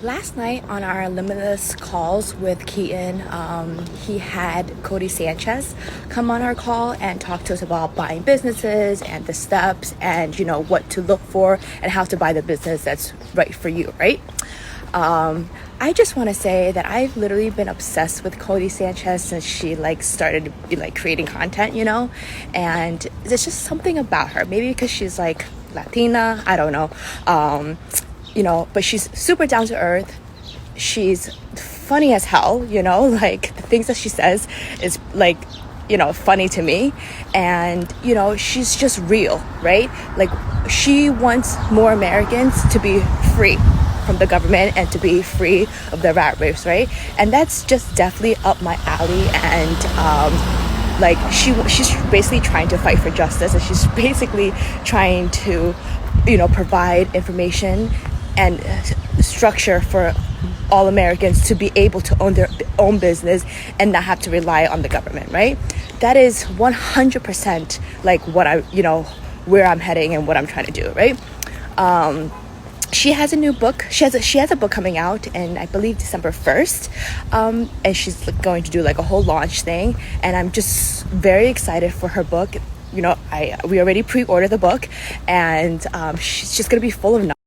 Last night on our Limitless calls with Keaton, he had Cody Sanchez come on our call and talk to us about buying businesses and the steps and, what to look for and how to buy the business that's right for you, right? I just want to say that I've literally been obsessed with Cody Sanchez since she started creating content, and there's just something about her. Maybe because she's Latina, I don't know. But she's super down to earth. She's funny as hell, the things that she says is funny to me. And, she's just real, right? She wants more Americans to be free from the government and to be free of the rat race, right? And that's just definitely up my alley. And she's basically trying to fight for justice, and she's basically trying to provide information and structure for all Americans to be able to own their own business and not have to rely on the government, right? That is 100% what I where I'm heading and what I'm trying to do, right? She has a new book. She has a book coming out in, I believe, December 1st. And she's going to do a whole launch thing. And I'm just very excited for her book. We already pre-ordered the book, and she's just going to be full of